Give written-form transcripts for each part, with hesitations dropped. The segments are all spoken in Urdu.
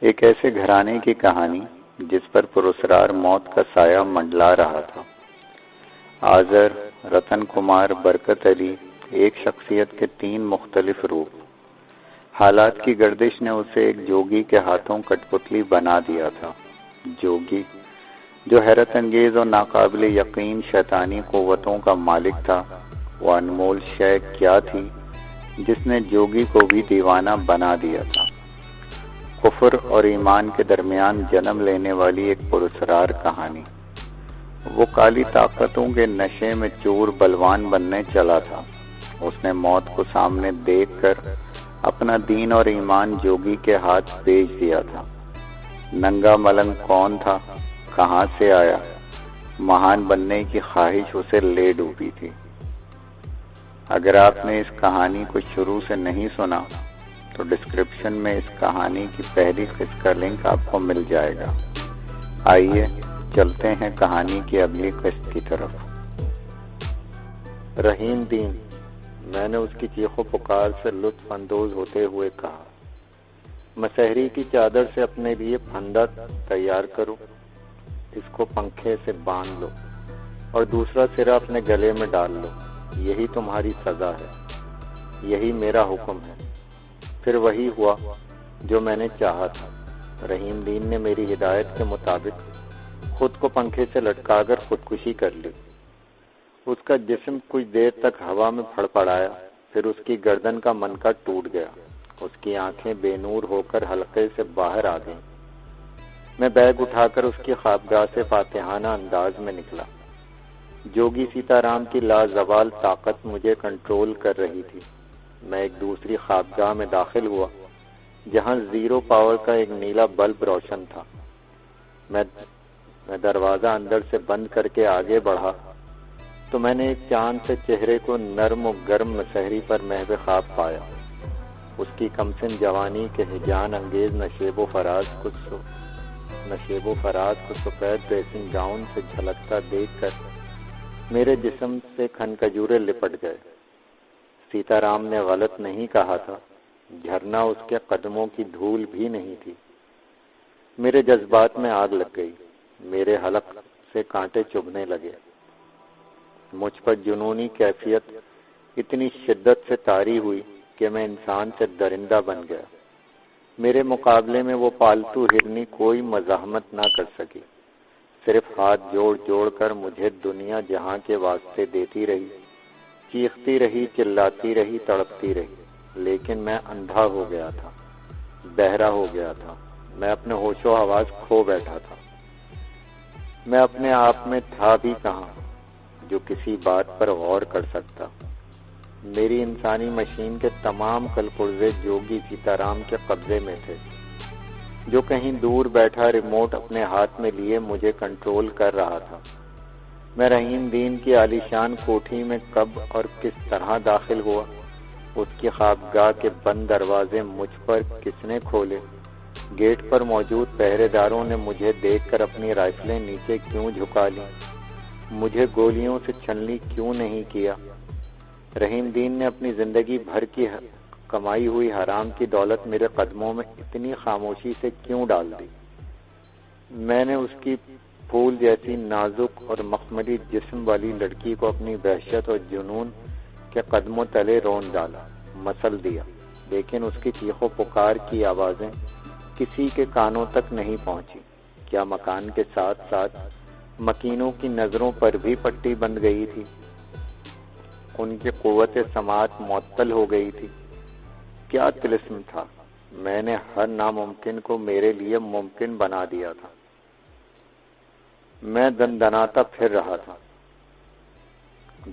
ایک ایسے گھرانے کی کہانی جس پر پراسرار موت کا سایہ منڈلا رہا تھا۔ آذر، رتن کمار، برکت علی، ایک شخصیت کے 3 مختلف روپ۔ حالات کی گردش نے اسے ایک جوگی کے ہاتھوں کٹ پتلی بنا دیا تھا۔ جوگی جو حیرت انگیز اور ناقابل یقین شیطانی قوتوں کا مالک تھا۔ وہ انمول شے کیا تھی جس نے جوگی کو بھی دیوانہ بنا دیا تھا؟ کفر اور ایمان کے درمیان جنم لینے والی ایک پراسرار کہانی۔ وہ کالی طاقتوں کے نشے میں چور بلوان بننے چلا تھا۔ اس نے موت کو سامنے دیکھ کر اپنا دین اور ایمان جوگی کے ہاتھ بیچ دیا تھا۔ ننگا ملنگ کون تھا، کہاں سے آیا، مہان بننے کی خواہش اسے لے ڈوبی تھی۔ اگر آپ نے اس کہانی کو شروع سے نہیں سنا تو ڈسکرپشن میں اس کہانی کی پہلی قسط کا لنک آپ کو مل جائے گا۔ آئیے چلتے ہیں کہانی کی اگلی قسط کی طرف۔ رحیم دین، میں نے اس کی چیخ و پکار سے لطف اندوز ہوتے ہوئے کہا، مسحری کی چادر سے اپنے لیے پھندا تیار کرو، اس کو پنکھے سے باندھ لو اور دوسرا سرا اپنے گلے میں ڈال لو، یہی تمہاری سزا ہے، یہی میرا حکم ہے۔ پھر وہی ہوا جو میں نے چاہا تھا۔ رحیم دین نے میری ہدایت کے مطابق خود کو پنکھے سے لٹکا کر خودکشی کر لی۔ اس کا جسم کچھ دیر تک ہوا میں پھڑ پڑایا، پھر اس کی گردن کا منکا ٹوٹ گیا، اس کی آنکھیں بے نور ہو کر حلقے سے باہر آ گئیں۔ میں بیگ اٹھا کر اس کی خوابگاہ سے فاتحانہ انداز میں نکلا۔ جوگی سیتا رام کی لازوال طاقت مجھے کنٹرول کر رہی تھی۔ میں ایک دوسری خوابگاہ میں داخل ہوا جہاں 0 پاور کا ایک نیلا بلب روشن تھا۔ میں دروازہ اندر سے بند کر کے آگے بڑھا تو میں نے ایک چاند سے چہرے کو نرم و گرم مسحری پر محو خواب پایا۔ اس کی کمسن جوانی کے ہیجان انگیز نشیب و فراز کو سفید ڈریسنگ گاؤن سے جھلکتا دیکھ کر میرے جسم سے کھنکجورے لپٹ گئے۔ سیتا رام نے غلط نہیں کہا تھا، جھرنا اس کے قدموں کی دھول بھی نہیں تھی۔ میرے جذبات میں آگ لگ گئی، میرے حلق سے کانٹے چبھنے لگے۔ مجھ پر جنونی کیفیت اتنی شدت سے طاری ہوئی کہ میں انسان سے درندہ بن گیا۔ میرے مقابلے میں وہ پالتو ہرنی کوئی مزاحمت نہ کر سکی، صرف ہاتھ جوڑ کر مجھے دنیا جہاں کے واسطے دیتی رہی، چیختی رہی، چلاتی رہی، تڑپتی رہی۔ لیکن میں اندھا ہو گیا تھا، بہرا ہو گیا تھا، میں اپنے ہوش و حواس کھو بیٹھا تھا۔ میں اپنے آپ میں تھا بھی کہاں جو کسی بات پر غور کر سکتا۔ میری انسانی مشین کے تمام کلپرزے جوگی سیتا رام کے قبضے میں تھے، جو کہیں دور بیٹھا ریموٹ اپنے ہاتھ میں لیے مجھے کنٹرول کر رہا تھا۔ میں رحیم دین کی عالیشان کوٹھی میں کب اور کس طرح داخل ہوا، اس کی خوابگاہ کے بند دروازے مجھ پر کس نے کھولے، گیٹ پر موجود پہرے داروں نے مجھے دیکھ کر اپنی رائفلیں نیچے کیوں جھکا لیں، مجھے گولیوں سے چھلنی کیوں نہیں کیا۔ رحیم دین نے اپنی زندگی بھر کی کمائی ہوئی حرام کی دولت میرے قدموں میں اتنی خاموشی سے کیوں ڈال دی۔ میں نے اس کی پھول جیسی نازک اور مخملی جسم والی لڑکی کو اپنی وحشت اور جنون کے قدموں تلے رون ڈالا، مسل دیا، لیکن اس کی چیخ و پکار کی آوازیں کسی کے کانوں تک نہیں پہنچی۔ کیا مکان کے ساتھ ساتھ مکینوں کی نظروں پر بھی پٹی بند گئی تھی؟ ان کی قوت سماعت معطل ہو گئی تھی؟ کیا طلسم تھا؟ میں نے ہر ناممکن کو میرے لیے ممکن بنا دیا تھا۔ میں دندناتا پھر رہا تھا،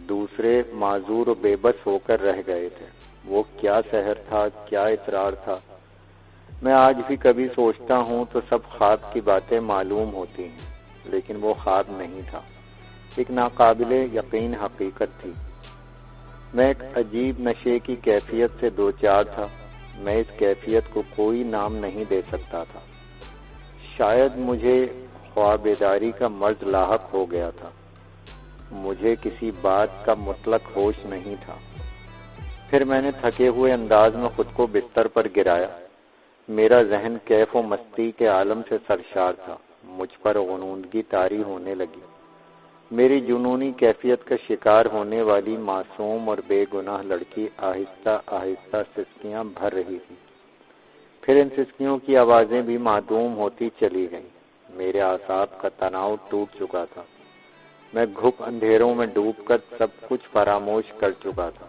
دوسرے معذور و بے بس ہو کر رہ گئے تھے۔ وہ کیا سحر تھا، کیا اسرار تھا؟ میں آج بھی کبھی سوچتا ہوں تو سب خواب کی باتیں معلوم ہوتی ہیں، لیکن وہ خواب نہیں تھا، ایک ناقابل یقین حقیقت تھی۔ میں ایک عجیب نشے کی کیفیت سے دوچار تھا۔ میں اس کیفیت کو کوئی نام نہیں دے سکتا تھا۔ شاید مجھے خواب بیداری کا مرض لاحق ہو گیا تھا۔ مجھے کسی بات کا مطلق ہوش نہیں تھا۔ پھر میں نے تھکے ہوئے انداز میں خود کو بستر پر گرایا۔ میرا ذہن کیف و مستی کے عالم سے سرشار تھا۔ مجھ پر غنودگی طاری ہونے لگی۔ میری جنونی کیفیت کا شکار ہونے والی معصوم اور بے گناہ لڑکی آہستہ آہستہ سسکیاں بھر رہی تھی۔ پھر ان سسکیوں کی آوازیں بھی معدوم ہوتی چلی گئیں۔ میرے اعصاب کا تناؤ ٹوٹ چکا تھا۔ میں گھپ اندھیروں میں ڈوب کر سب کچھ فراموش کر چکا تھا۔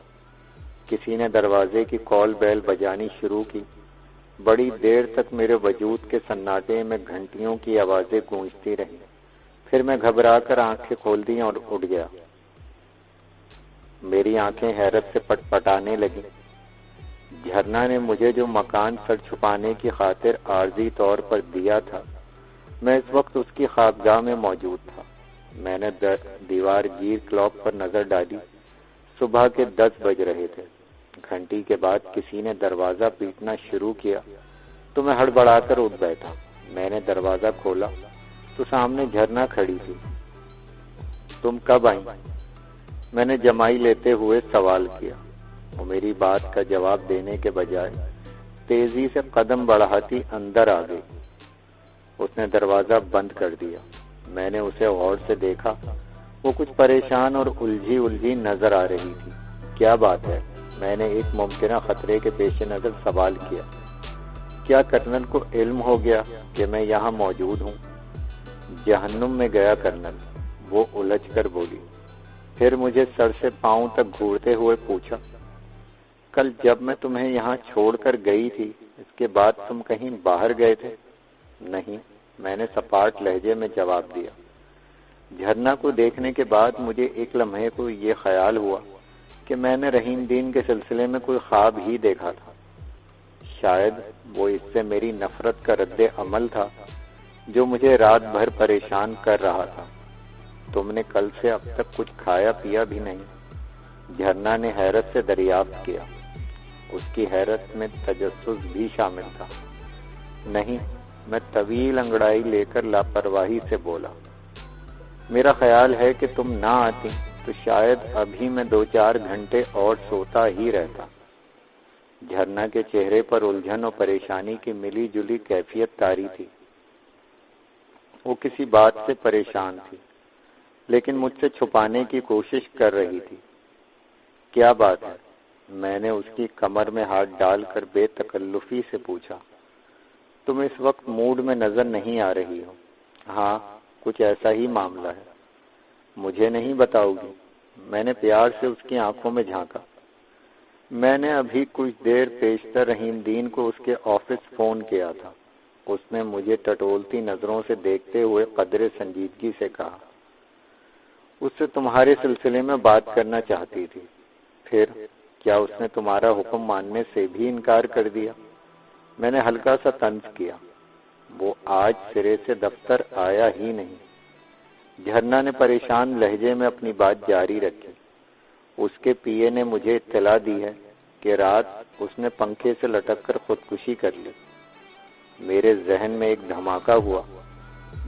کسی نے دروازے کی کال بیل بجانی شروع کی۔ بڑی دیر تک میرے وجود کے سناٹے میں گھنٹیوں کی آوازیں گونجتی رہیں۔ پھر میں گھبرا کر آنکھیں کھول دیں اور اٹھ گیا۔ میری آنکھیں حیرت سے پٹ پٹانے لگیں۔ جھرنا نے مجھے جو مکان سر چھپانے کی خاطر عارضی طور پر دیا تھا، میں اس وقت اس کی خوابگاہ میں موجود تھا۔ میں نے دیوار گیر کلاک پر نظر ڈالی۔ صبح کے 10 بج رہے تھے۔ گھنٹی کے بعد کسی نے دروازہ پیٹنا شروع کیا تو میں ہڑبڑا کر اٹھ بیٹھا۔ میں نے دروازہ کھولا تو سامنے جھرنا کھڑی تھی۔ تم کب آئیں؟ میں نے جمائی لیتے ہوئے سوال کیا۔ وہ میری بات کا جواب دینے کے بجائے تیزی سے قدم بڑھاتی اندر آ گئی۔ اس نے دروازہ بند کر دیا۔ میں نے اسے غور سے دیکھا۔ وہ کچھ پریشان اور الجھی نظر آ رہی تھی۔ کیا بات ہے؟ میں نے ایک ممکنہ خطرے کے پیش نظر سوال کیا۔ کیا کرنل کو علم ہو گیا کہ میں یہاں موجود ہوں؟ جہنم میں گیا کرنل، وہ الجھ کر بولی۔ پھر مجھے سر سے پاؤں تک گھورتے ہوئے پوچھا، کل جب میں تمہیں یہاں چھوڑ کر گئی تھی اس کے بعد تم کہیں باہر گئے تھے؟ نہیں، میں نے سپاٹ لہجے میں جواب دیا۔ جھرنا کو دیکھنے کے بعد مجھے ایک لمحے کو یہ خیال ہوا کہ میں نے رحیم دین کے سلسلے میں کوئی خواب ہی دیکھا تھا۔ شاید وہ اس سے میری نفرت کا رد عمل تھا جو مجھے رات بھر پریشان کر رہا تھا۔ تم نے کل سے اب تک کچھ کھایا پیا بھی نہیں؟ جھرنا نے حیرت سے دریافت کیا۔ اس کی حیرت میں تجسس بھی شامل تھا۔ نہیں، میں طویل انگڑائی لے کر لاپرواہی سے بولا۔ میرا خیال ہے کہ تم نہ آتی تو شاید ابھی میں 2-4 گھنٹے اور سوتا ہی رہتا۔ جھرنا کے چہرے پر الجھن اور پریشانی کی ملی جلی کیفیت طاری تھی۔ وہ کسی بات سے پریشان تھی، لیکن مجھ سے چھپانے کی کوشش کر رہی تھی۔ کیا بات ہے؟ میں نے اس کی کمر میں ہاتھ ڈال کر بے تکلفی سے پوچھا۔ تم اس وقت موڈ میں نظر نہیں آ رہی ہو۔ ہاں، کچھ ایسا ہی معاملہ ہے۔ مجھے نہیں بتاؤ گی؟ میں نے پیار سے اس کی آنکھوں میں جھانکا۔ میں نے ابھی کچھ دیر پیشتر رحیم دین کو اس کے آفس فون کیا تھا۔ اس نے مجھے ٹٹولتی نظروں سے دیکھتے ہوئے قدرے سنجیدگی سے کہا، اس سے تمہارے سلسلے میں بات کرنا چاہتی تھی۔ پھر کیا اس نے تمہارا حکم ماننے سے بھی انکار کر دیا؟ میں نے ہلکا سا طنز کیا۔ وہ آج سرے سے دفتر آیا ہی نہیں۔ جھرنا نے پریشان لہجے میں اپنی بات جاری رکھی۔ اس کے پی اے نے مجھے اطلاع دی ہے کہ رات اس نے پنکھے سے لٹک کر خودکشی کر لی۔ میرے ذہن میں ایک دھماکہ ہوا۔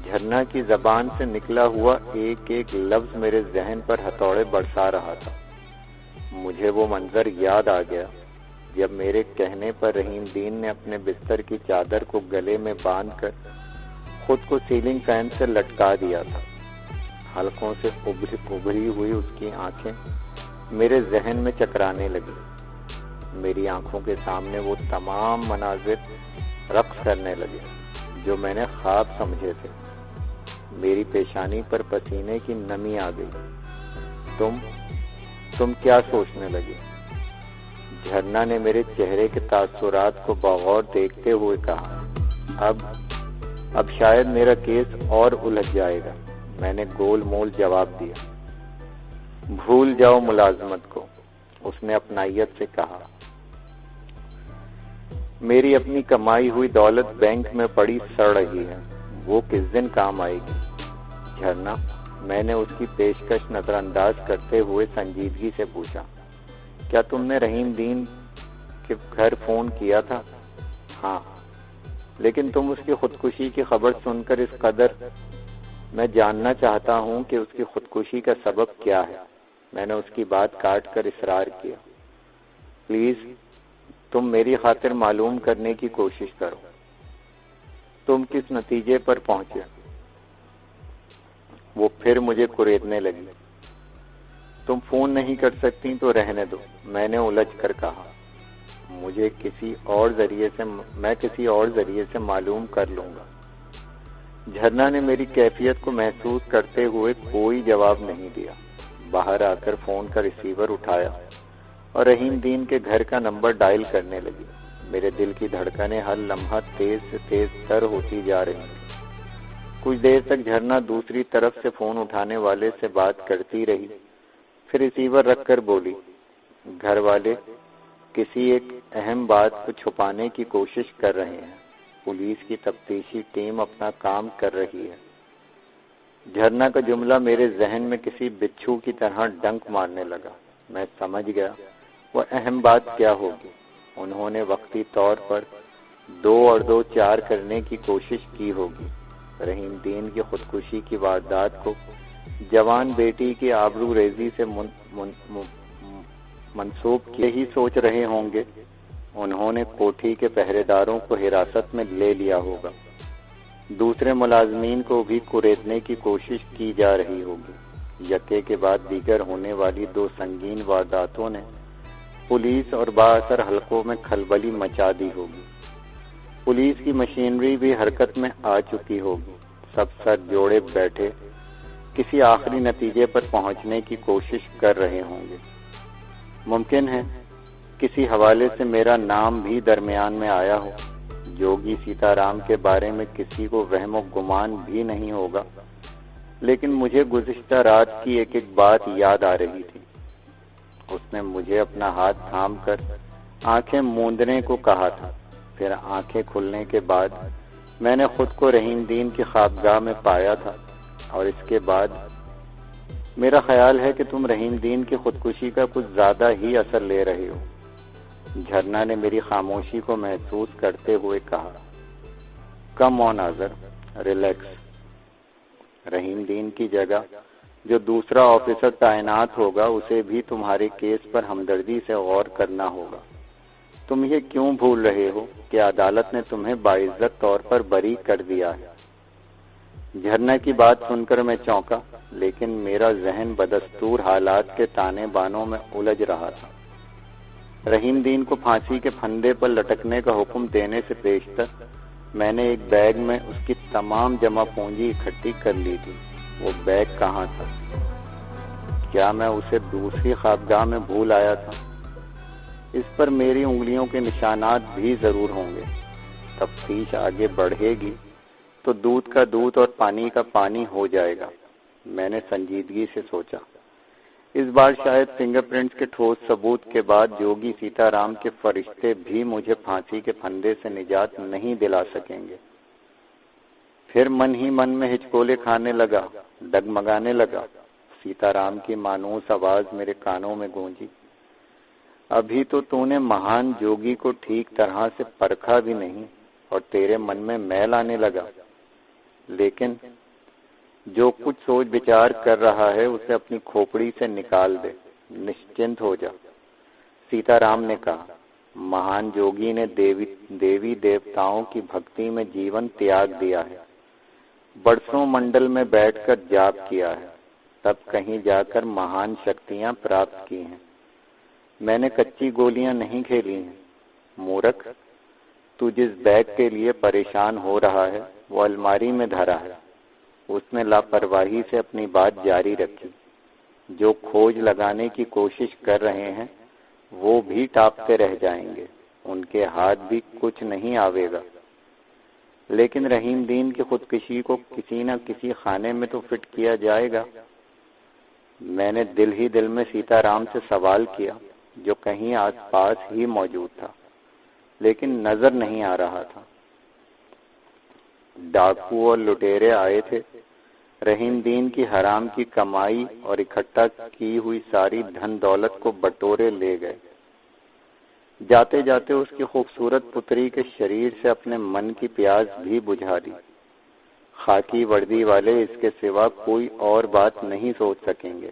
جھرنا کی زبان سے نکلا ہوا ایک ایک لفظ میرے ذہن پر ہتھوڑے برسا رہا تھا۔ مجھے وہ منظر یاد آ گیا جب میرے کہنے پر رحیم دین نے اپنے بستر کی چادر کو گلے میں باندھ کر خود کو سیلنگ فین سے لٹکا دیا تھا۔ حلقوں سے ابھری ہوئی اس کی آنکھیں میرے ذہن میں چکرانے لگی۔ میری آنکھوں کے سامنے وہ تمام مناظر رقص کرنے لگے جو میں نے خواب سمجھے تھے۔ میری پیشانی پر پسینے کی نمی آ گئی۔ تم کیا سوچنے لگے؟ جھرنا نے میرے چہرے کے تاثرات کو بغور دیکھتے ہوئے کہا۔ اب شاید میرا کیس اور الجھ جائے گا۔ میں نے گول مول جواب دیا۔ بھول جاؤ ملازمت کو، اس نے اپنائیت سے کہا۔ میری اپنی کمائی ہوئی دولت بینک میں پڑی سڑ رہی ہے، وہ کس دن کام آئے گی؟ جھرنا، میں نے اس کی پیشکش نظر انداز کرتے ہوئے سنجیدگی سے پوچھا، کیا تم نے رحیم دین کے گھر فون کیا تھا؟ ہاں، لیکن تم اس کی خودکشی کی خبر سن کر اس قدر؟ میں جاننا چاہتا ہوں کہ اس کی خودکشی کا سبب کیا ہے۔ میں نے اس کی بات کاٹ کر اصرار کیا۔ پلیز تم میری خاطر معلوم کرنے کی کوشش کرو تم کس نتیجے پر پہنچے۔ وہ پھر مجھے کریدنے لگی۔ تم فون نہیں کر سکتی تو رہنے دو، میں نے الجھ کر کہا۔ میں کسی اور ذریعے سے معلوم کر لوں گا۔ جھرنا نے میری کیفیت کو محسوس کرتے ہوئے کوئی جواب نہیں دیا۔ باہر آ کر فون کا ریسیور اٹھایا اور رحیم دین کے گھر کا نمبر ڈائل کرنے لگی۔ میرے دل کی دھڑکنیں ہر لمحہ تیز سے تیز تر ہوتی جا رہی تھیں۔ کچھ دیر تک جھرنا دوسری طرف سے فون اٹھانے والے سے بات کرتی رہی، پھر ریسیور رکھ کر بولی، گھر والے کسی ایک اہم بات کو چھپانے کی کوشش کر رہے ہیں، پولیس کی تفتیشی ٹیم اپنا کام کر رہی ہے۔ جھرنا کا جملہ میرے ذہن میں کسی بچھو کی طرح ڈنک مارنے لگا۔ میں سمجھ گیا وہ اہم بات کیا ہوگی۔ انہوں نے وقتی طور پر 2 اور 2 4 کرنے کی کوشش کی ہوگی۔ رحیم دین کی خودکشی کی واردات کو جوان بیٹی کی آبرو ریزی سے منسوب کیے ہی سوچ رہے ہوں گے۔ انہوں نے کوٹھی کے پہرے داروں کو حراست میں لے لیا ہوگا۔ دوسرے ملازمین کو بھی کریدنے کی کوشش کی جا رہی ہوگی۔ یکے کے بعد دیگر ہونے والی 2 سنگین وارداتوں نے پولیس اور بااثر حلقوں میں کھلبلی مچا دی ہوگی۔ پولیس کی مشینری بھی حرکت میں آ چکی ہوگی۔ سب سر جوڑے بیٹھے کسی آخری نتیجے پر پہنچنے کی کوشش کر رہے ہوں گے۔ ممکن ہے کسی حوالے سے میرا نام بھی درمیان میں آیا ہو۔ جوگی سیتا رام کے بارے میں کسی کو وہم و گمان بھی نہیں ہوگا، لیکن مجھے گزشتہ رات کی ایک بات یاد آ رہی تھی۔ اس نے مجھے اپنا ہاتھ تھام کر آنکھیں موندنے کو کہا تھا۔ پھر آنکھیں کھلنے کے بعد میں نے خود کو رحیم دین کی خوابگاہ میں پایا تھا، اور اس کے بعد میرا خیال ہے کہ تم رحیم دین کی خودکشی کا کچھ زیادہ ہی اثر لے رہے ہو۔ جھرنا نے میری خاموشی کو محسوس کرتے ہوئے کہا، کم آن آذر، ریلیکس۔ رحیم دین کی جگہ جو دوسرا آفیسر تعینات ہوگا اسے بھی تمہارے کیس پر ہمدردی سے غور کرنا ہوگا۔ تم یہ کیوں بھول رہے ہو کہ عدالت نے تمہیں باعزت طور پر بری کر دیا ہے؟ جھرنا کی بات سن کر میں چونکا، لیکن میرا ذہن بدستور حالات کے تانے بانوں میں الجھ رہا تھا۔ رحیم دین کو پھانسی کے پھندے پر لٹکنے کا حکم دینے سے بیشتر میں نے ایک بیگ میں اس کی تمام جمع پونجی اکٹھی کر لی تھی۔ وہ بیگ کہاں تھا؟ کیا میں اسے دوسری خوابگاہ میں بھول آیا تھا؟ اس پر میری انگلیوں کے نشانات بھی ضرور ہوں گے۔ تفتیش آگے بڑھے گی تو دودھ کا دودھ اور پانی کا پانی ہو جائے گا، میں نے سنجیدگی سے سوچا۔ اس بار شاید فنگر پرنٹس کے ٹھوس ثبوت کے بعد جوگی سیتا رام کے فرشتے بھی مجھے پھانسی کے پھندے سے نجات نہیں دلا سکیں گے۔ پھر من ہی من میں ہچکولے کھانے لگا، ڈگمگانے لگا۔ سیتا رام کی مانوس آواز میرے کانوں میں گونجی، ابھی تو نے مہان جوگی کو ٹھیک طرح سے پرکھا بھی نہیں اور تیرے من میں میل آنے لگا۔ لیکن جو کچھ سوچ بچار کر رہا ہے اسے اپنی کھوپڑی سے نکال دے، نشچنت ہو جا۔ سیتا رام نے کہا، مہان جوگی نے دیوی دیوتاؤں کی بھکتی میں جیون تیاگ دیا ہے، برسوں منڈل میں بیٹھ کر جاپ کیا ہے، تب کہیں جا کر مہان شکتیاں پراپت کی ہیں۔ میں نے کچی گولیاں نہیں کھیلی ہیں۔ مورکھ، تو جس بیگ کے لیے پریشان ہو رہا ہے وہ الماری میں دھرا ہے۔ اس نے لاپرواہی سے اپنی بات جاری رکھی، جو کھوج لگانے کی کوشش کر رہے ہیں وہ بھی ٹاپتے رہ جائیں گے، ان کے ہاتھ بھی کچھ نہیں آوے گا، لیکن رحیم دین کی خودکشی کو کسی نہ کسی خانے میں تو فٹ کیا جائے گا۔ میں نے دل ہی دل میں سیتا رام سے سوال کیا، جو کہیں آس پاس ہی موجود تھا لیکن نظر نہیں آ رہا تھا۔ ڈاکو اور لٹیرے آئے تھے، رحیم دین کی حرام کی کمائی اور اکٹھا کی ہوئی ساری دھن دولت کو بٹورے لے گئے۔ جاتے جاتے اس کی خوبصورت پتری کے شریر سے اپنے من کی پیاس بھی بجھا دی۔ خاکی وردی والے اس کے سوا کوئی اور بات نہیں سوچ سکیں گے۔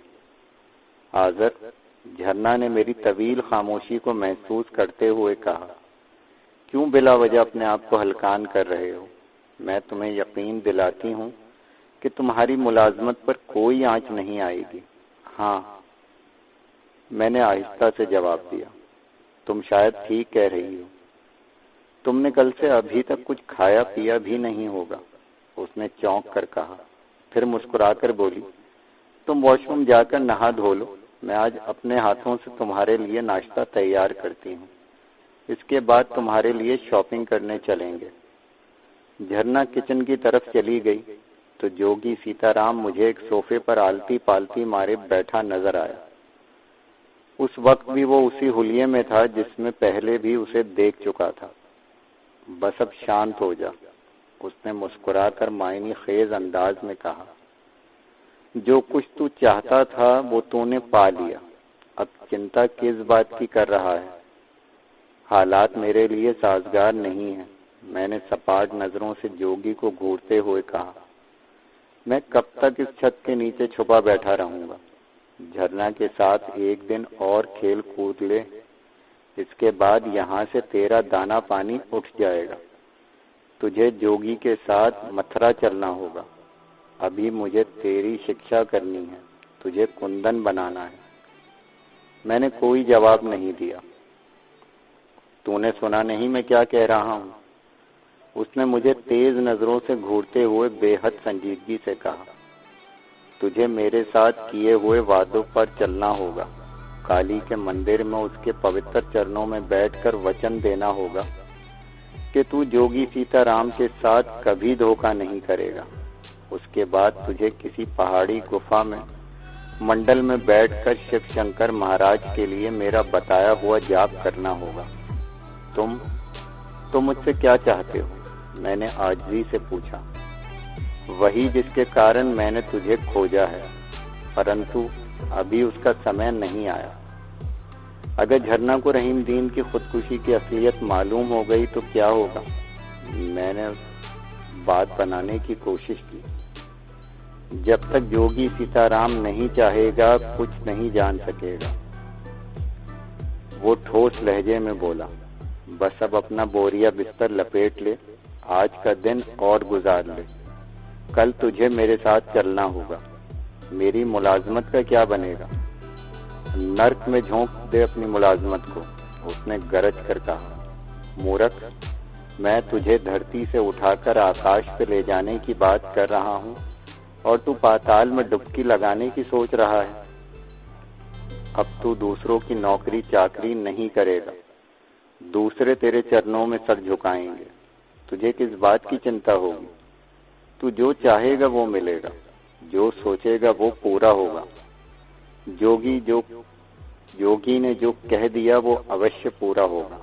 آذر، جھرنا نے میری طویل خاموشی کو محسوس کرتے ہوئے کہا، کیوں بلا وجہ اپنے آپ کو ہلکان کر رہے ہو؟ میں تمہیں یقین دلاتی ہوں کہ تمہاری ملازمت پر کوئی آنچ نہیں آئے گی۔ ہاں، میں نے آہستہ سے جواب دیا، تم شاید ٹھیک کہہ رہی ہو۔ تم نے کل سے ابھی تک کچھ کھایا پیا بھی نہیں ہوگا۔ اس نے چونک کر کہا، پھر مسکرا کر بولی، تم واش روم جا کر نہا دھو لو، میں آج اپنے ہاتھوں سے تمہارے لیے ناشتہ تیار کرتی ہوں، اس کے بعد تمہارے لیے شاپنگ کرنے چلیں گے۔ جھرنا کچن کی طرف چلی گئی تو جوگی سیتا رام مجھے ایک صوفے پر آلتی پالتی مارے بیٹھا نظر آیا۔ اس وقت بھی وہ اسی حلیے میں تھا جس میں پہلے بھی اسے دیکھ چکا تھا۔ بس اب شانت ہو جا، اس نے مسکرا کر معنی خیز انداز میں کہا، جو کچھ تو چاہتا تھا وہ تو نے پا لیا، اب چنتا کس بات کی کر رہا ہے؟ حالات میرے لیے سازگار نہیں ہیں، میں نے سپاٹ نظروں سے جوگی کو گھورتے ہوئے کہا، میں کب تک اس چھت کے نیچے چھپا بیٹھا رہوں گا؟ جھرنا کے ساتھ ایک دن اور کھیل کود لے، اس کے بعد یہاں سے تیرا دانا پانی اٹھ جائے گا۔ تجھے جوگی کے ساتھ متھرا چلنا ہوگا، ابھی مجھے تیری شکشا کرنی ہے، تجھے کندن بنانا ہے۔ میں نے کوئی جواب نہیں دیا۔ تو نے سنا نہیں میں کیا کہہ رہا ہوں؟ اس نے مجھے تیز نظروں سے گھورتے ہوئے بے حد سنجیدگی سے کہا، تجھے میرے ساتھ کیے ہوئے وعدوں پر چلنا ہوگا، کالی کے مندر میں اس کے پوتر چرنوں میں بیٹھ کر وچن دینا ہوگا کہ تو جوگی سیتا رام کے ساتھ کبھی دھوکہ نہیں کرے گا۔ اس کے بعد تجھے کسی پہاڑی گفا میں منڈل میں بیٹھ کر شیو شنکر مہاراج کے لیے میرا بتایا ہوا جاپ کرنا ہوگا۔ تم مجھ سے کیا چاہتے ہو؟ میں نے عاجزی سے پوچھا۔ وہی جس کے کارن میں نے تجھے کھوجا ہے، پرنتو ابھی اس کا سمے نہیں آیا۔ اگر جھرنا کو رحیم دین کی خودکشی کی اصلیت معلوم ہو گئی تو کیا ہوگا؟ میں نے بات بنانے کی کوشش کی۔ جب تک جوگی سیتا رام نہیں چاہے گا کچھ نہیں جان سکے گا، وہ ٹھوس لہجے میں بولا۔ بس اب اپنا بوریا بستر لپیٹ لے، آج کا دن اور گزار لے، کل تجھے میرے ساتھ چلنا ہوگا۔ میری ملازمت کا کیا بنے گا؟ نرک میں جھونک دے اپنی ملازمت کو، اس نے گرج کر کہا۔ مورخ، میں تجھے دھرتی سے اٹھا کر آکاش پہ لے جانے کی بات کر رہا ہوں اور تو پاتال میں ڈبکی لگانے کی سوچ رہا ہے۔ اب تو دوسروں کی نوکری چاکری نہیں کرے گا، دوسرے تیرے چرنوں میں سر جھکائیں گے، تجھے کس بات کی چنتا ہوگی؟ تو جو چاہے گا وہ ملے گا، جو سوچے گا وہ پورا ہوگا۔ جوگی نے جو کہہ دیا وہ اوشیہ پورا ہوگا۔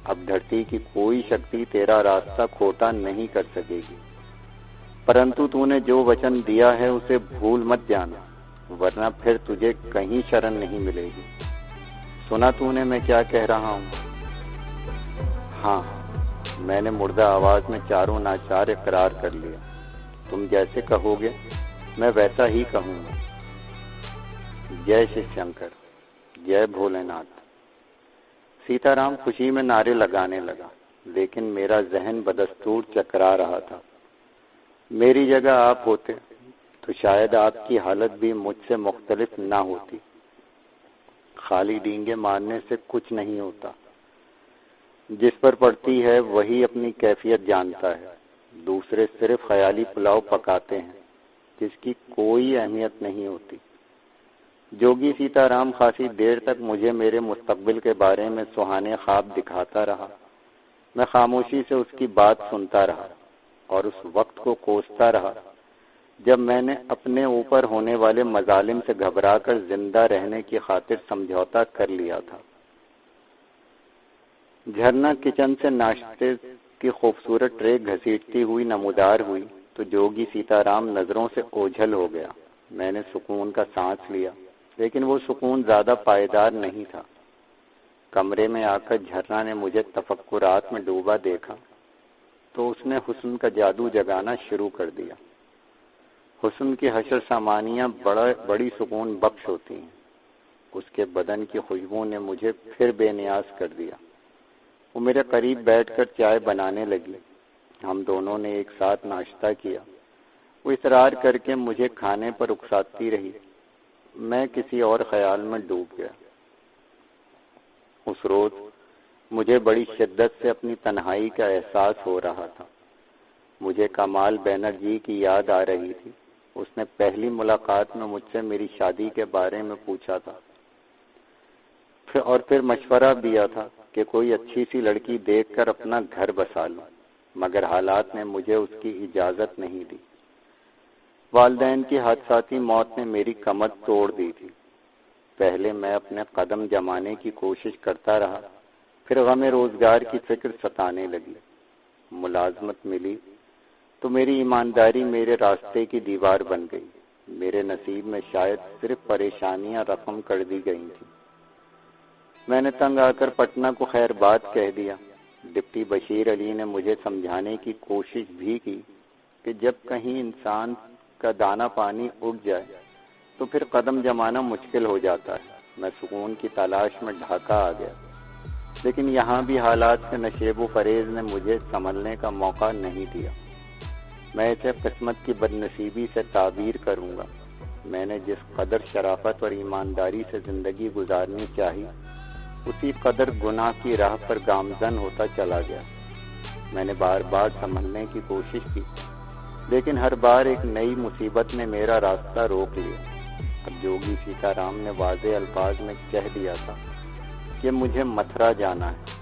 اب دھرتی کی کوئی شکتی تیرا راستہ کھوٹا نہیں کر سکے گی، پرنتو تو نے جو وچن دیا ہے اسے بھول مت جانا، ورنہ پھر تجھے کہیں شرن نہیں ملے گی۔ سنا تو نے میں کیا کہہ رہا ہوں؟ ہاں، میں نے مردہ آواز میں چاروں ناچار اقرار کر لیا۔ تم جیسے کہو گے میں ویسا ہی کہوں گا۔ جے شیو شنکر، جے بھولے ناتھ۔ سیتا رام خوشی میں نعرے لگانے لگا، لیکن میرا ذہن بدستور چکرا رہا تھا۔ میری جگہ آپ ہوتے تو شاید آپ کی حالت بھی مجھ سے مختلف نہ ہوتی۔ خالی ڈینگے مارنے سے کچھ نہیں ہوتا، جس پر پڑتی ہے وہی اپنی کیفیت جانتا ہے۔ دوسرے صرف خیالی پلاؤ پکاتے ہیں جس کی کوئی اہمیت نہیں ہوتی۔ جوگی سیتا رام خاصی دیر تک مجھے میرے مستقبل کے بارے میں سہانے خواب دکھاتا رہا۔ میں خاموشی سے اس کی بات سنتا رہا اور اس وقت کو کوستا رہا جب میں نے اپنے اوپر ہونے والے مظالم سے گھبرا کر زندہ رہنے کی خاطر سمجھوتا کر لیا تھا۔ جھرنا کچن سے ناشتے کی خوبصورت ٹرے گھسیٹتی ہوئی نمودار ہوئی تو جوگی سیتا رام نظروں سے اوجھل ہو گیا۔ میں نے سکون کا سانس لیا، لیکن وہ سکون زیادہ پائیدار نہیں تھا۔ کمرے میں آ کر جھرنا نے مجھے تفکرات میں ڈوبا دیکھا تو اس نے حسن کا جادو جگانا شروع کر دیا۔ حسن کی حشر سامانیاں بڑی سکون بخش ہوتی ہیں۔ اس کے بدن کی خوشبو نے مجھے پھر بے نیاز کر دیا۔ وہ میرے قریب بیٹھ کر چائے بنانے لگی۔ ہم دونوں نے ایک ساتھ ناشتہ کیا۔ وہ اصرار کر کے مجھے کھانے پر اکساتی رہی۔ میں کسی اور خیال میں ڈوب گیا۔ اس روز مجھے بڑی شدت سے اپنی تنہائی کا احساس ہو رہا تھا۔ مجھے کمال بینرجی کی یاد آ رہی تھی۔ اس نے پہلی ملاقات میں مجھ سے میری شادی کے بارے میں پوچھا تھا اور پھر مشورہ دیا تھا کہ کوئی اچھی سی لڑکی دیکھ کر اپنا گھر بسا لوں، مگر حالات نے مجھے اس کی اجازت نہیں دی۔ والدین کی حادثاتی موت نے میری کمر توڑ دی تھی۔ پہلے میں اپنے قدم جمانے کی کوشش کرتا رہا، پھر غم روزگار کی فکر ستانے لگی۔ ملازمت ملی تو میری ایمانداری میرے راستے کی دیوار بن گئی۔ میرے نصیب میں شاید صرف پریشانیاں رقم کر دی گئی تھیں۔ میں نے تنگ آ کر پٹنہ کو خیر بات کہہ دیا۔ ڈپٹی بشیر علی نے مجھے سمجھانے کی کوشش بھی کی کہ جب کہیں انسان کا دانہ پانی اٹھ جائے تو پھر قدم جمانا مشکل ہو جاتا ہے۔ میں سکون کی تلاش میں ڈھاکہ آ گیا، لیکن یہاں بھی حالات کے نشیب و فریب نے مجھے سنبھلنے کا موقع نہیں دیا۔ میں اسے قسمت کی بدنصیبی سے تعبیر کروں گا۔ میں نے جس قدر شرافت اور ایمانداری سے زندگی گزارنی چاہی، اسی قدر گناہ کی راہ پر گامزن ہوتا چلا گیا۔ میں نے بار بار سنبھلنے کی کوشش کی، لیکن ہر بار ایک نئی مصیبت نے میرا راستہ روک لیا۔ اب جوگی سیتا رام نے واضح الفاظ میں کہہ دیا تھا کہ مجھے متھرا جانا ہے۔